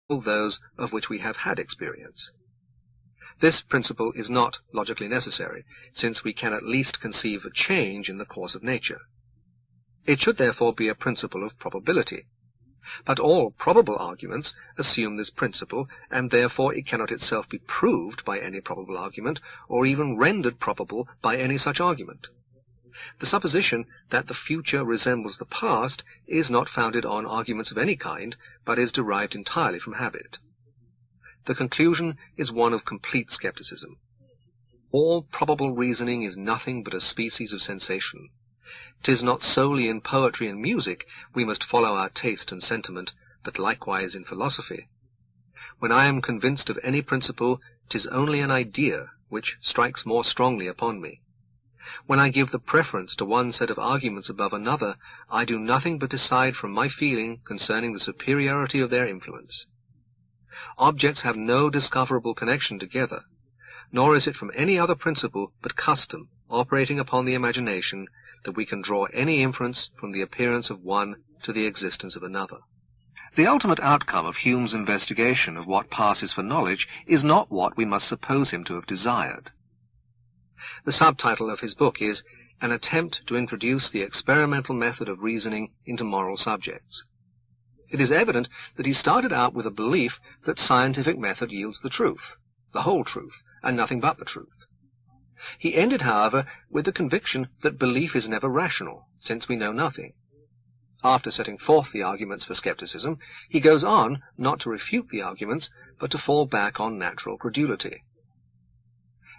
those of which we have had experience. This principle is not logically necessary, since we can at least conceive a change in the course of nature. It should therefore be a principle of probability. But all probable arguments assume this principle, and therefore it cannot itself be proved by any probable argument, or even rendered probable by any such argument. The supposition that the future resembles the past is not founded on arguments of any kind, but is derived entirely from habit. The conclusion is one of complete skepticism. All probable reasoning is nothing but a species of sensation. 'Tis not solely in poetry and music we must follow our taste and sentiment, but likewise in philosophy. When I am convinced of any principle, 'tis only an idea which strikes more strongly upon me. When I give the preference to one set of arguments above another, I do nothing but decide from my feeling concerning the superiority of their influence. Objects have no discoverable connection together, nor is it from any other principle but custom, operating upon the imagination, that we can draw any inference from the appearance of one to the existence of another. The ultimate outcome of Hume's investigation of what passes for knowledge is not what we must suppose him to have desired. The subtitle of his book is An Attempt to Introduce the Experimental Method of Reasoning into Moral Subjects. It is evident that he started out with a belief that scientific method yields the truth, the whole truth, and nothing but the truth. He ended, however, with the conviction that belief is never rational, since we know nothing. After setting forth the arguments for skepticism, he goes on not to refute the arguments, but to fall back on natural credulity.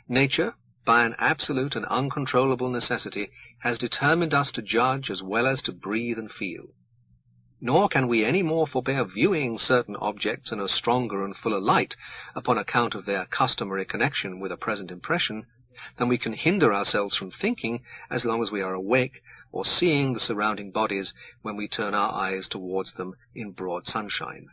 Nature, by an absolute and uncontrollable necessity, has determined us to judge as well as to breathe and feel. Nor can we any more forbear viewing certain objects in a stronger and fuller light upon account of their customary connection with a present impression, than we can hinder ourselves from thinking as long as we are awake, or seeing the surrounding bodies when we turn our eyes towards them in broad sunshine.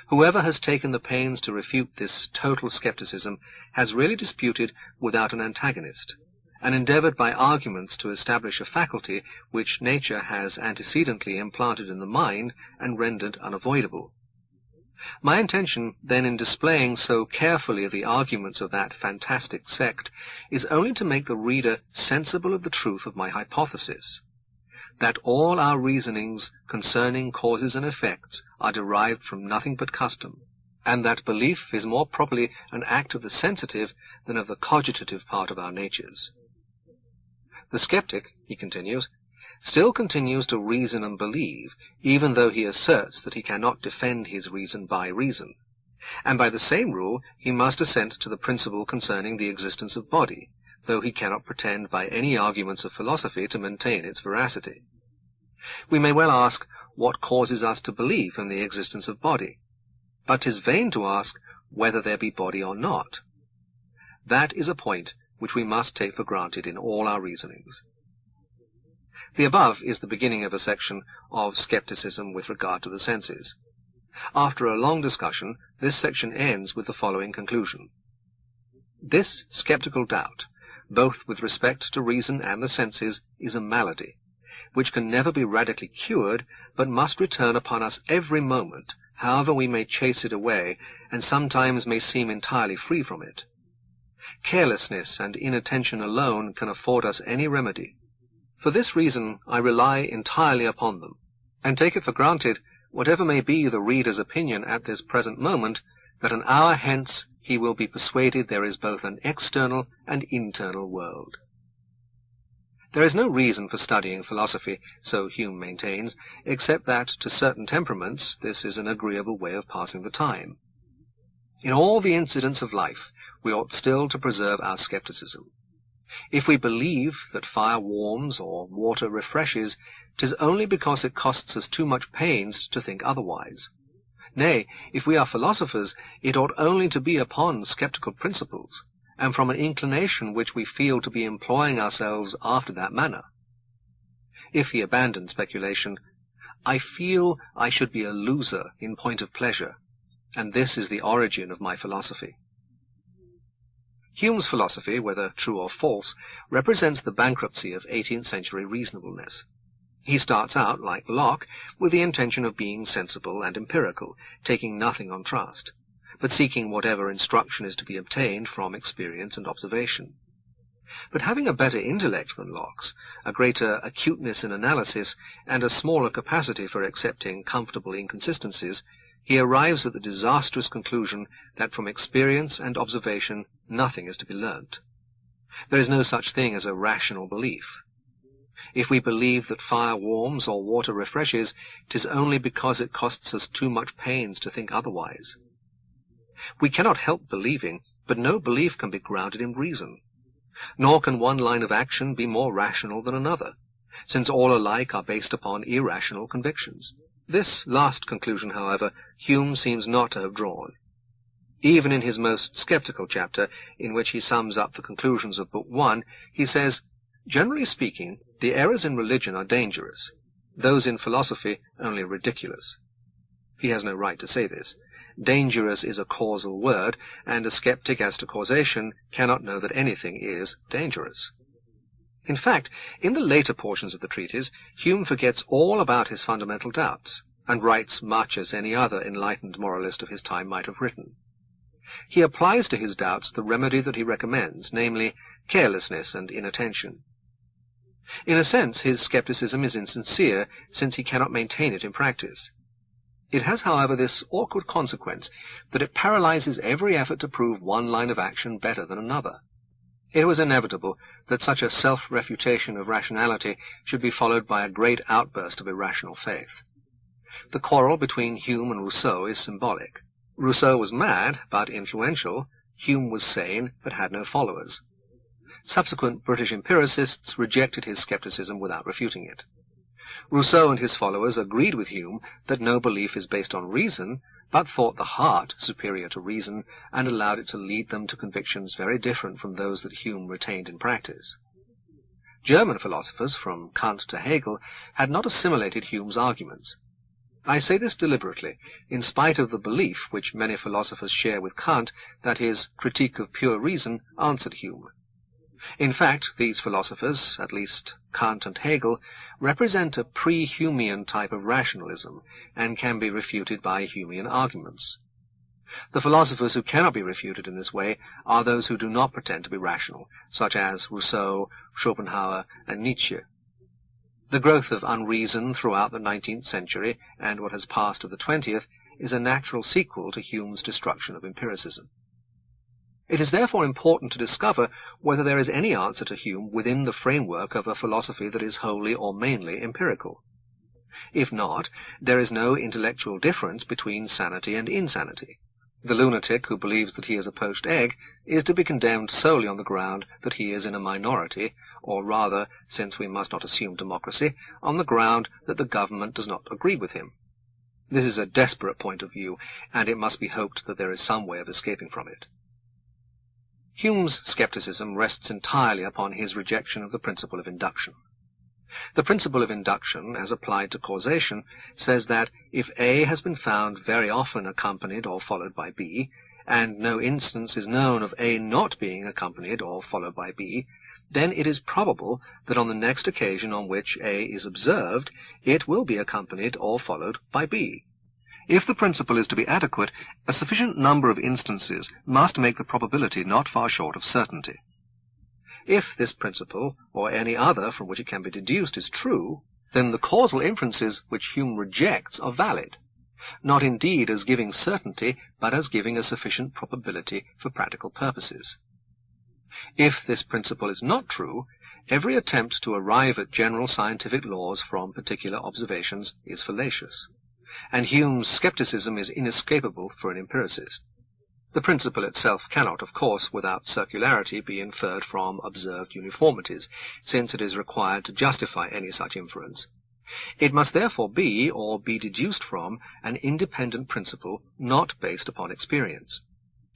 Whoever has taken the pains to refute this total skepticism has really disputed without an antagonist, and endeavored by arguments to establish a faculty which nature has antecedently implanted in the mind and rendered unavoidable. My intention, then, in displaying so carefully the arguments of that fantastic sect, is only to make the reader sensible of the truth of my hypothesis, that all our reasonings concerning causes and effects are derived from nothing but custom, and that belief is more properly an act of the sensitive than of the cogitative part of our natures. The skeptic, he continues, still continues to reason and believe, even though he asserts that he cannot defend his reason by reason, and by the same rule he must assent to the principle concerning the existence of body, though he cannot pretend by any arguments of philosophy to maintain its veracity. We may well ask what causes us to believe in the existence of body, but 'tis vain to ask whether there be body or not. That is a point which we must take for granted in all our reasonings. The above is the beginning of a section of skepticism with regard to the senses. After a long discussion, this section ends with the following conclusion. This skeptical doubt, both with respect to reason and the senses, is a malady, which can never be radically cured, but must return upon us every moment, however we may chase it away, and sometimes may seem entirely free from it. Carelessness and inattention alone can afford us any remedy. For this reason I rely entirely upon them, and take it for granted, whatever may be the reader's opinion at this present moment, that an hour hence he will be persuaded there is both an external and internal world. There is no reason for studying philosophy, so Hume maintains, except that to certain temperaments this is an agreeable way of passing the time. In all the incidents of life we ought still to preserve our skepticism. If we believe that fire warms or water refreshes, 'tis only because it costs us too much pains to think otherwise. Nay, if we are philosophers, it ought only to be upon skeptical principles, and from an inclination which we feel to be employing ourselves after that manner. If he abandoned speculation, I feel I should be a loser in point of pleasure, and this is the origin of my philosophy. Hume's philosophy, whether true or false, represents the bankruptcy of 18th century reasonableness. He starts out, like Locke, with the intention of being sensible and empirical, taking nothing on trust, but seeking whatever instruction is to be obtained from experience and observation. But having a better intellect than Locke's, a greater acuteness in analysis, and a smaller capacity for accepting comfortable inconsistencies, he arrives at the disastrous conclusion that from experience and observation nothing is to be learnt. There is no such thing as a rational belief. If we believe that fire warms or water refreshes, 'tis only because it costs us too much pains to think otherwise. We cannot help believing, but no belief can be grounded in reason. Nor can one line of action be more rational than another, since all alike are based upon irrational convictions. This last conclusion, however, Hume seems not to have drawn. Even in his most sceptical chapter, in which he sums up the conclusions of Book 1, he says, "Generally speaking, the errors in religion are dangerous, those in philosophy only ridiculous." He has no right to say this. Dangerous is a causal word, and a skeptic as to causation cannot know that anything is dangerous. In fact, in the later portions of the treatise, Hume forgets all about his fundamental doubts, and writes much as any other enlightened moralist of his time might have written. He applies to his doubts the remedy that he recommends, namely, carelessness and inattention. In a sense, his skepticism is insincere, since he cannot maintain it in practice. It has, however, this awkward consequence, that it paralyzes every effort to prove one line of action better than another. It was inevitable that such a self-refutation of rationality should be followed by a great outburst of irrational faith. The quarrel between Hume and Rousseau is symbolic. Rousseau was mad, but influential. Hume was sane, but had no followers. Subsequent British empiricists rejected his skepticism without refuting it. Rousseau and his followers agreed with Hume that no belief is based on reason, but thought the heart superior to reason, and allowed it to lead them to convictions very different from those that Hume retained in practice. German philosophers, from Kant to Hegel, had not assimilated Hume's arguments. I say this deliberately, in spite of the belief which many philosophers share with Kant that his Critique of Pure Reason answered Hume. In fact, these philosophers, at least Kant and Hegel, represent a pre-Humean type of rationalism, and can be refuted by Humean arguments. The philosophers who cannot be refuted in this way are those who do not pretend to be rational, such as Rousseau, Schopenhauer, and Nietzsche. The growth of unreason throughout the 19th century, and what has passed of the 20th, is a natural sequel to Hume's destruction of empiricism. It is therefore important to discover whether there is any answer to Hume within the framework of a philosophy that is wholly or mainly empirical. If not, there is no intellectual difference between sanity and insanity. The lunatic who believes that he is a poached egg is to be condemned solely on the ground that he is in a minority, or rather, since we must not assume democracy, on the ground that the government does not agree with him. This is a desperate point of view, and it must be hoped that there is some way of escaping from it. Hume's skepticism rests entirely upon his rejection of the principle of induction. The principle of induction, as applied to causation, says that if A has been found very often accompanied or followed by B, and no instance is known of A not being accompanied or followed by B, then it is probable that on the next occasion on which A is observed, it will be accompanied or followed by B. If the principle is to be adequate, a sufficient number of instances must make the probability not far short of certainty. If this principle, or any other from which it can be deduced, is true, then the causal inferences which Hume rejects are valid, not indeed as giving certainty, but as giving a sufficient probability for practical purposes. If this principle is not true, every attempt to arrive at general scientific laws from particular observations is fallacious, and Hume's skepticism is inescapable for an empiricist. The principle itself cannot, of course, without circularity, be inferred from observed uniformities, since it is required to justify any such inference. It must therefore be, or be deduced from, an independent principle not based upon experience.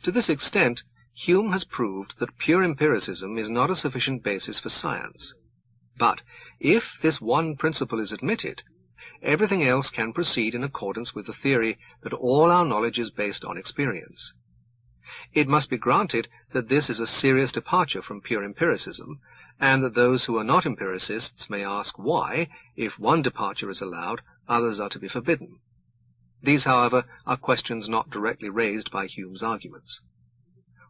To this extent, Hume has proved that pure empiricism is not a sufficient basis for science. But if this one principle is admitted, everything else can proceed in accordance with the theory that all our knowledge is based on experience. It must be granted that this is a serious departure from pure empiricism, and that those who are not empiricists may ask why, if one departure is allowed, others are to be forbidden. These, however, are questions not directly raised by Hume's arguments.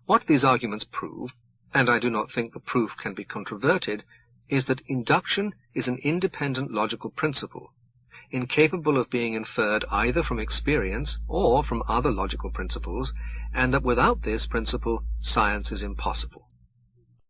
What these arguments prove, and I do not think the proof can be controverted, is that induction is an independent logical principle, incapable of being inferred either from experience or from other logical principles, and that without this principle, science is impossible.